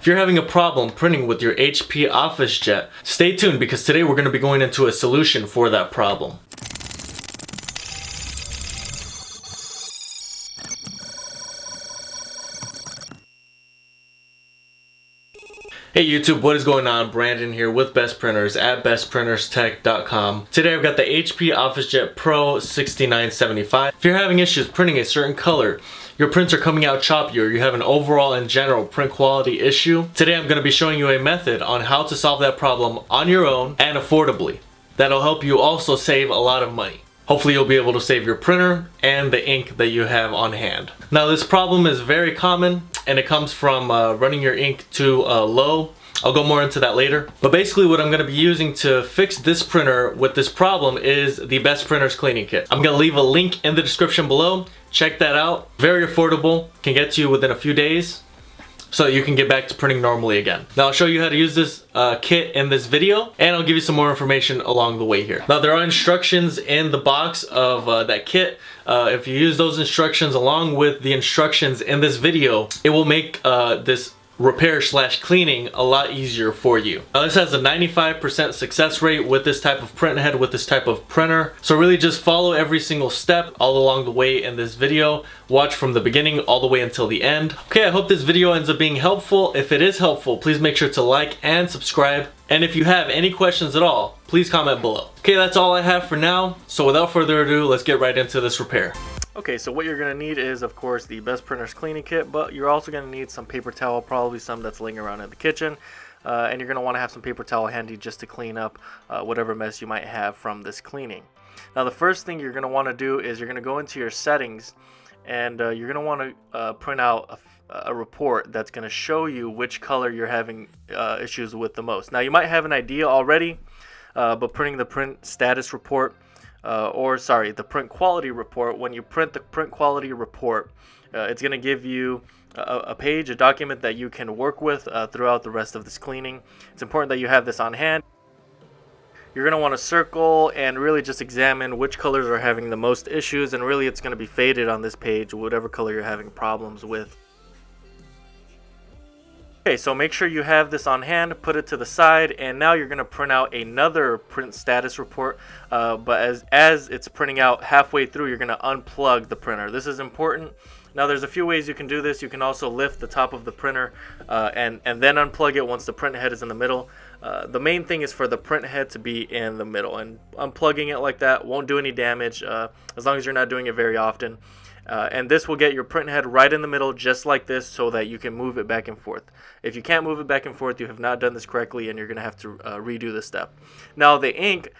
If you're having a problem printing with your HP Officejet, stay tuned because today we're going to be going into a solution for that problem. Hey YouTube, what is going on? Brandon here with Best Printers at bestprinterstech.com. Today I've got the HP Officejet Pro 6975. If you're having issues printing a certain color, your prints are coming out choppy, or you have an overall and general print quality issue, today I'm going to be showing you a method on how to solve that problem on your own and affordably. That'll help you also save a lot of money. Hopefully you'll be able to save your printer and the ink that you have on hand. Now this problem is very common and it comes from running your ink too low. I'll go more into that later. But basically what I'm going to be using to fix this printer with this problem is the Best Printers cleaning kit. I'm going to leave a link in the description below. Check that out. Very affordable. Can get to you within a few days, so you can get back to printing normally again. Now I'll show you how to use this kit in this video, and I'll give you some more information along the way here. Now there are instructions in the box of that kit. If you use those instructions along with the instructions in this video, it will make this repair / cleaning a lot easier for you. Now this has a 95% success rate with this type of print head, with this type of printer. So really just follow every single step all along the way in this video. Watch from the beginning all the way until the end. Okay, I hope this video ends up being helpful. If it is helpful, please make sure to like and subscribe. And if you have any questions at all, please comment below. Okay, that's all I have for now. So without further ado, let's get right into this repair. Okay, so what you're going to need is, of course, the Best Printers cleaning kit, but you're also going to need some paper towel, probably some that's laying around in the kitchen, and you're going to want to have some paper towel handy just to clean up whatever mess you might have from this cleaning. Now, the first thing you're going to want to do is you're going to go into your settings, and you're going to want to print out a report that's going to show you which color you're having issues with the most. Now, you might have an idea already, but printing the print status report, the print quality report, when you print the print quality report, it's going to give you a page, a document that you can work with throughout the rest of this cleaning. It's important that you have this on hand. You're going to want to circle and really just examine which colors are having the most issues, and really it's going to be faded on this page, whatever color you're having problems with. Okay, so make sure you have this on hand, put it to the side, and now you're going to print out another print status report, but as it's printing out halfway through, you're going to unplug the printer. This is important. Now there's a few ways you can do this. You can also lift the top of the printer and then unplug it once the print head is in the middle. The main thing is for the print head to be in the middle, and unplugging it like that won't do any damage as long as you're not doing it very often. And this will get your print head right in the middle, just like this, so that you can move it back and forth. If you can't move it back and forth, you have not done this correctly, and you're going to have to redo this step. Now the ink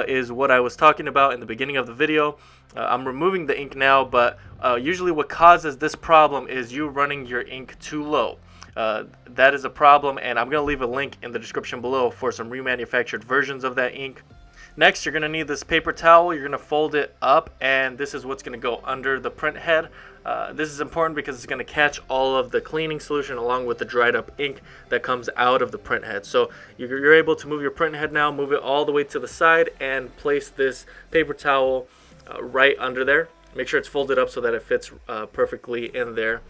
is what I was talking about in the beginning of the video. I'm removing the ink now, but usually what causes this problem is you running your ink too low. That is a problem, and I'm going to leave a link in the description below for some remanufactured versions of that ink. Next, you're going to need this paper towel. You're going to fold it up, and this is what's going to go under the print head. This is important because it's going to catch all of the cleaning solution along with the dried up ink that comes out of the print head. So you're able to move your print head now, move it all the way to the side, and place this paper towel right under there. Make sure it's folded up so that it fits perfectly in there.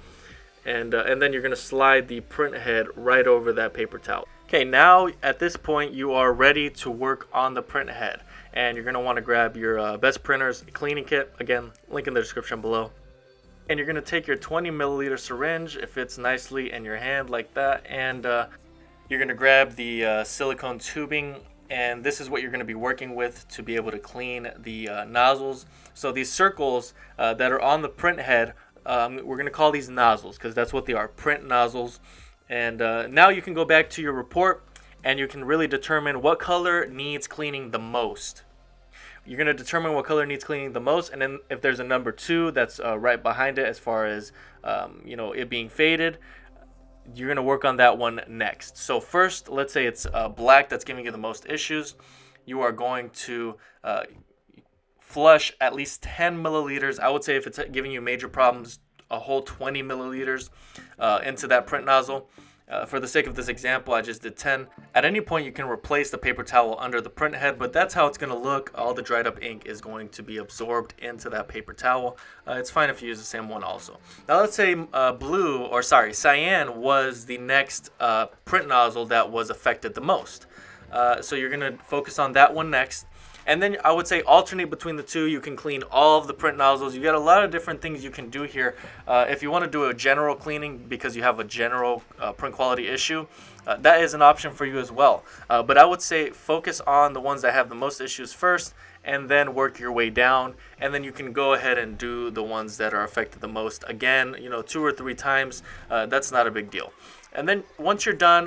And then you're going to slide the print head right over that paper towel. Okay, now at this point you are ready to work on the print head, and you're going to want to grab your Best Printers cleaning kit. Again, link in the description below. And you're going to take your 20 milliliter syringe. It fits nicely in your hand like that, and you're going to grab the silicone tubing, and this is what you're going to be working with to be able to clean the nozzles. So these circles that are on the print head, we're going to call these nozzles because that's what they are, print nozzles. And now you can go back to your report and you can really determine what color needs cleaning the most. You're going to determine what color needs cleaning the most, and then if there's a number 2 that's right behind it as far as it being faded, you're going to work on that one next. So first, let's say it's black that's giving you the most issues. You are going to flush at least 10 milliliters. I would say if it's giving you major problems, a whole 20 milliliters into that print nozzle. For the sake of this example, I just did 10. At any point, you can replace the paper towel under the print head, but that's how it's going to look. All the dried up ink is going to be absorbed into that paper towel. It's fine if you use the same one also. Now let's say cyan was the next print nozzle that was affected the most. So you're going to focus on that one next. And then I would say alternate between the two. You can clean all of the print nozzles. You got a lot of different things you can do here. If you want to do a general cleaning because you have a general print quality issue, that is an option for you as well. But I would say focus on the ones that have the most issues first, and then work your way down. And then you can go ahead and do the ones that are affected the most. Again, 2 or 3 times. That's not a big deal. And then once you're done,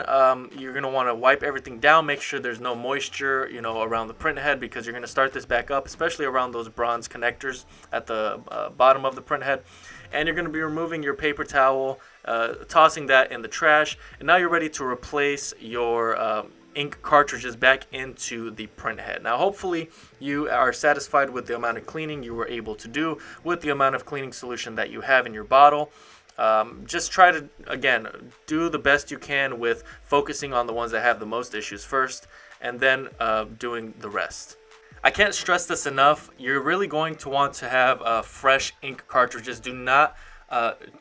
you're going to want to wipe everything down. Make sure there's no moisture, around the print head, because you're going to start this back up, especially around those bronze connectors at the bottom of the print head. And you're going to be removing your paper towel, tossing that in the trash. And now you're ready to replace your ink cartridges back into the print head. Now, hopefully you are satisfied with the amount of cleaning you were able to do with the amount of cleaning solution that you have in your bottle. Just try to, again, do the best you can with focusing on the ones that have the most issues first, and then doing the rest. I can't stress this enough. You're really going to want to have fresh ink cartridges. Do not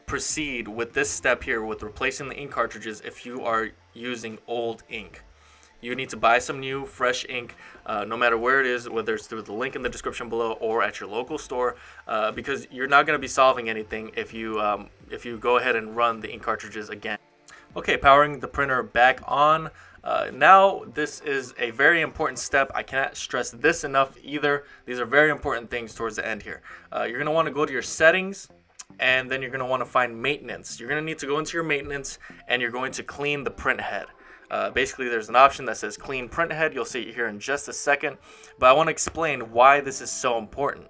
proceed with this step here with replacing the ink cartridges if you are using old ink. You need to buy some new, fresh ink, no matter where it is, whether it's through the link in the description below or at your local store, because you're not going to be solving anything if you go ahead and run the ink cartridges again. Okay, powering the printer back on. Now, this is a very important step. I cannot stress this enough either. These are very important things towards the end here. You're going to want to go to your settings, and then you're going to want to find maintenance. You're going to need to go into your maintenance, and you're going to clean the print head. Basically, there's an option that says clean print head. You'll see it here in just a second. But I want to explain why this is so important.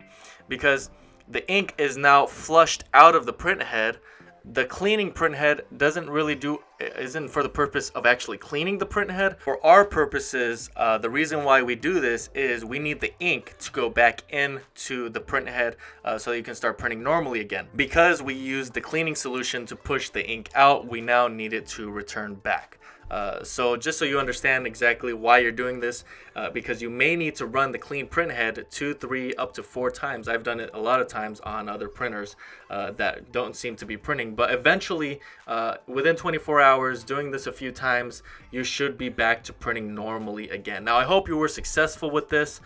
Because the ink is now flushed out of the print head. The cleaning print head isn't for the purpose of actually cleaning the print head. For our purposes, the reason why we do this is we need the ink to go back into the print head so you can start printing normally again. Because we use the cleaning solution to push the ink out, we now need it to return back. So just so you understand exactly why you're doing this, because you may need to run the clean print head 2, 3, up to 4 times. I've done it a lot of times on other printers that don't seem to be printing. But eventually, within 24 hours, doing this a few times, you should be back to printing normally again. Now, I hope you were successful with this,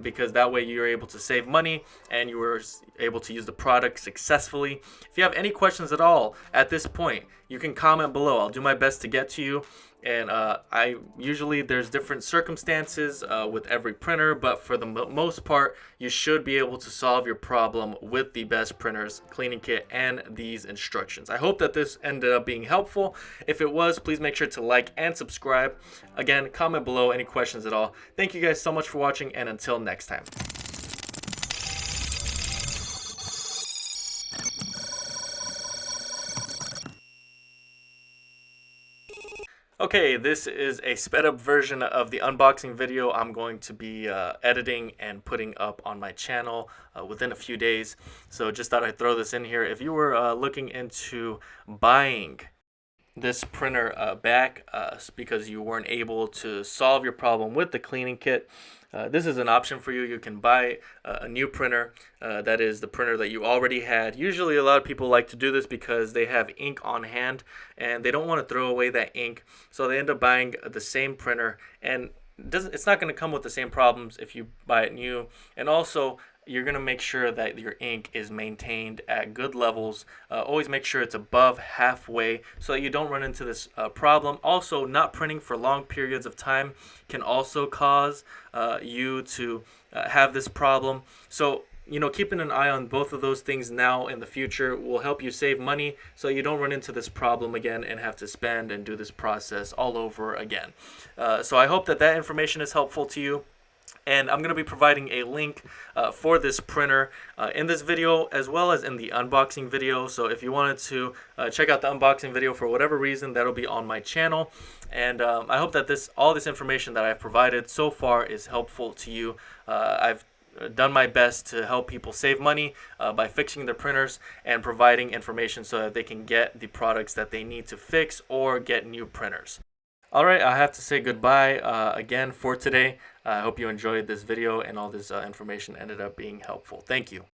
because that way you're able to save money and you were able to use the product successfully. If you have any questions at all at this point, you can comment below. I'll do my best to get to you. And there's different circumstances with every printer, but for the most part, you should be able to solve your problem with the Best Printers cleaning kit and these instructions. I hope that this ended up being helpful. If it was, please make sure to like and subscribe. Again, comment below any questions at all. Thank you guys so much for watching, and until next time. Okay, this is a sped up version of the unboxing video I'm going to be editing and putting up on my channel within a few days. So just thought I'd throw this in here. If you were looking into buying this printer back because you weren't able to solve your problem with the cleaning kit, this is an option for you. You can buy a new printer, that is the printer that you already had. Usually a lot of people like to do this because they have ink on hand and they don't want to throw away that ink, so they end up buying the same printer, and it's not going to come with the same problems if you buy it new. And also, you're going to make sure that your ink is maintained at good levels. Always make sure it's above halfway so that you don't run into this problem. Also, not printing for long periods of time can also cause you to have this problem. So, keeping an eye on both of those things now in the future will help you save money so you don't run into this problem again and have to spend and do this process all over again. So I hope that information is helpful to you. And I'm going to be providing a link for this printer in this video as well as in the unboxing video. So if you wanted to check out the unboxing video for whatever reason, that'll be on my channel. And I hope that all this information that I've provided so far is helpful to you. I've done my best to help people save money by fixing their printers and providing information so that they can get the products that they need to fix or get new printers. Alright, I have to say goodbye again for today. I hope you enjoyed this video and all this information ended up being helpful. Thank you.